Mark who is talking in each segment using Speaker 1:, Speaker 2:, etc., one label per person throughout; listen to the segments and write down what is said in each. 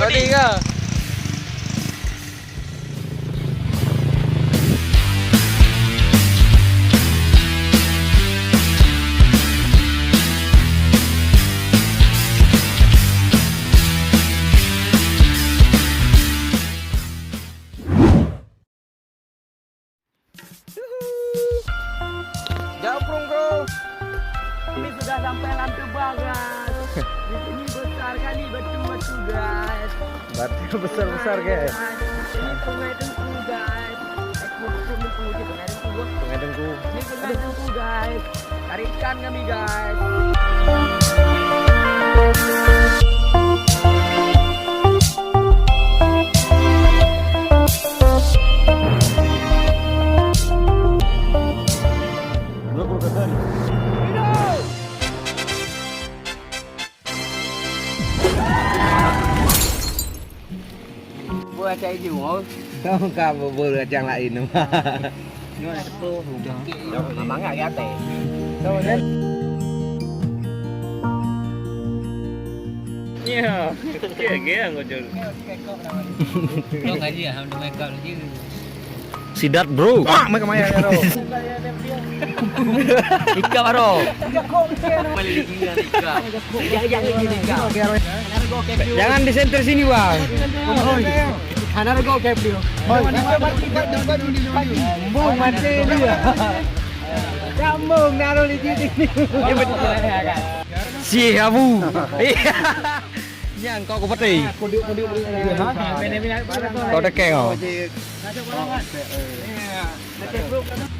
Speaker 1: Body ke? Jamprung bro.
Speaker 2: Ini sudah sampai Lantu Bagas. Di sini besar kali batu-batu guys.
Speaker 1: Batu besar-besar guys.
Speaker 2: Ini Sungai Dengku guys.
Speaker 1: Sungai Dengku.
Speaker 2: Ini Sungai Dengku guys. Cari ikan kami guys.
Speaker 1: Buat saya juga. Kau kamu boleh yang lain mah.
Speaker 2: Ini ada tuh.
Speaker 1: Memang enggak ya teh. Iya, kayak ngojol.
Speaker 2: Lo ngaji ya, udah make up lagi.
Speaker 1: Sidat bro. Mereka main ya bro.
Speaker 2: Ika bro.
Speaker 1: Jangan di center sini bang.
Speaker 2: Kanan go kayak beliau.
Speaker 1: Bung mati dia. Sambung naruh di sini. Si kamu. Yang kau kupati. Kau dekeng kau.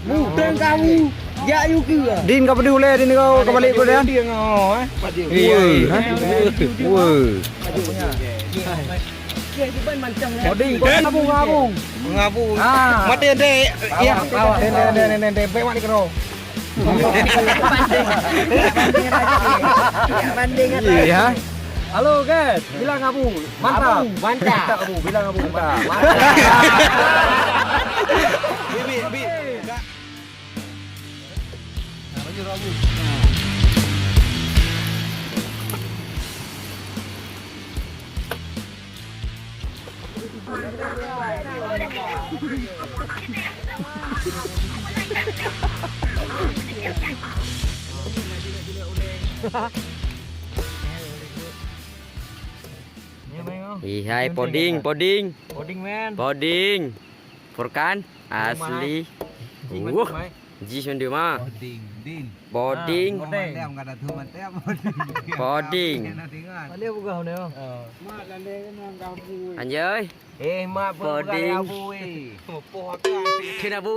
Speaker 1: Mudeng kamu. Ya yuki. Din kau peduli din kau balik kau dia. Iya. Woi. Boding, ngabung. Mati ente, iya. Ente, bewak di kero. Banding. Iya. Halo guys, bilang ngabung. Mantap. Mantap. Bilang ngabung. Mantap. Bi. Hai poding men. Poding. Furkan asli. Ji sundu mah. Poding. Poding. Anjay.
Speaker 2: Mak
Speaker 1: Poding. Kenapa?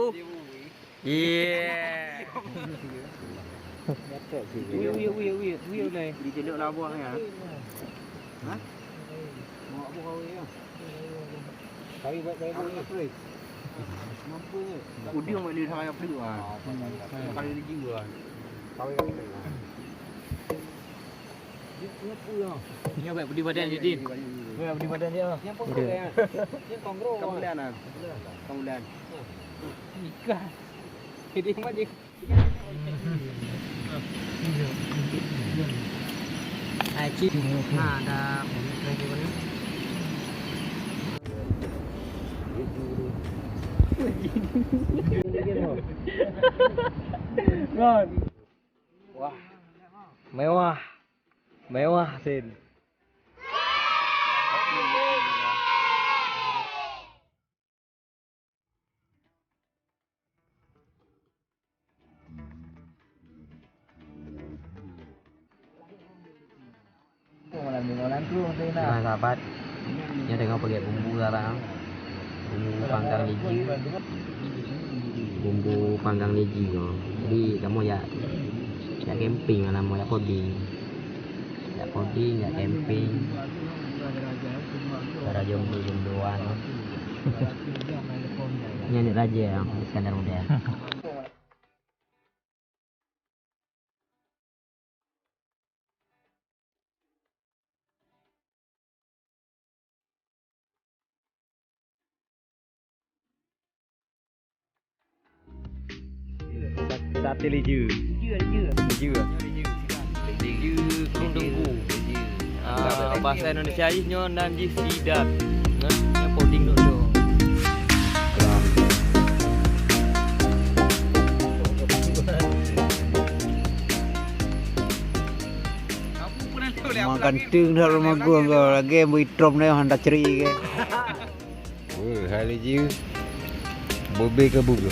Speaker 1: Iya.
Speaker 2: View này đi chế liệu nào buông hả? Hả? Ngọ buông không ấy. Cái vậy vui. Udah mau di sana apa juga? Kali ini juga. Ini apa di badan jadi? Di badan dia. Yang pokok ya. Yang kongro. Kemudian. Ikan. Jadi macam Aci ada
Speaker 1: Wah. Mewah Sin. Nah sahabat, ini tengok pakai bumbu sekarang. Bumbu panggang leji kok. Jadi kamu ya camping lah, mau ya poding. Ya poding, ya camping. Para jomblo-jombloan. Ini raja ya, Iskandar Muda. Sate leju. Leju. Leju. Leju. Dengku.
Speaker 2: bahasa Indonesia nyo nanji sidat. Nya poding dulu.
Speaker 1: Makan ting dah rumah gua kau lagi muitrom ni hendak ceri ke. Hari je bobe ke bubu.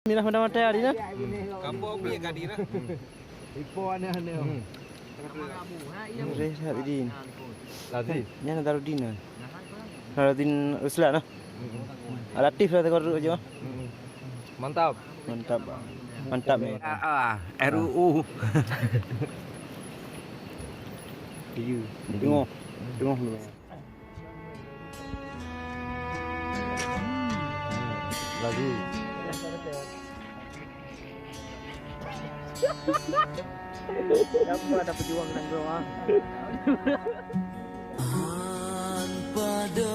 Speaker 2: Minah mata-mata hari na.
Speaker 1: Kampung ni kadi na. Ipo aneh.
Speaker 2: Rehat din.
Speaker 1: Lazim.
Speaker 2: Nya Nadarudin. Nadarudin Usla nah. Latif lah tekor aja.
Speaker 1: Mantap.
Speaker 2: Mantap. Mantap ni.
Speaker 1: RUU.
Speaker 2: Tengok. Tengok dulu.
Speaker 1: Lazim.
Speaker 2: Siapa ada pejuang dan doa?
Speaker 3: Pada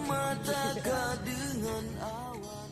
Speaker 3: mata dengan awan.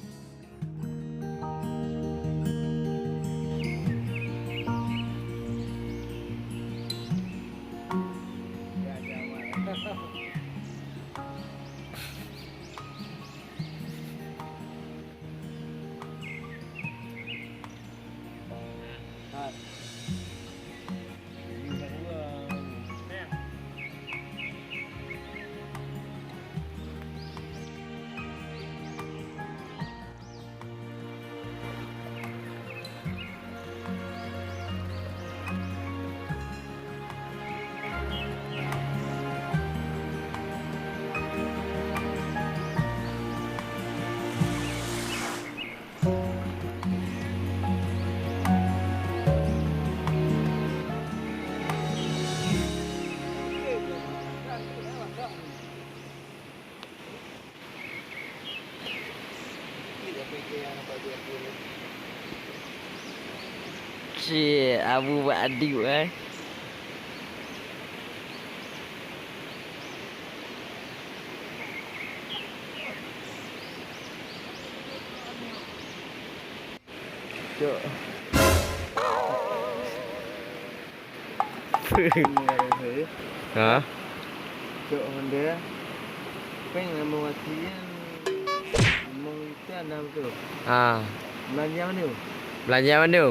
Speaker 2: Cik, Abu buat adik Cok.
Speaker 1: Ha?
Speaker 2: Cok Honda. Pengen mematikan mengitian dalam tu.
Speaker 1: Ha.
Speaker 2: Belanja mana?
Speaker 1: Belanja mana?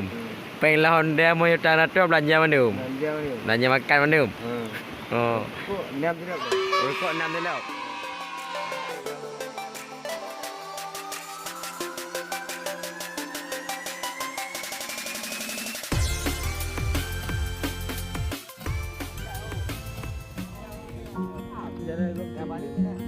Speaker 1: Pengen Honda mau tanah tu belanja mana?
Speaker 2: Belanja mana?
Speaker 1: Belanja makan mana? Oh.
Speaker 2: Kok 6 tidak?
Speaker 1: Kok 6 dia lah.
Speaker 2: Jadi,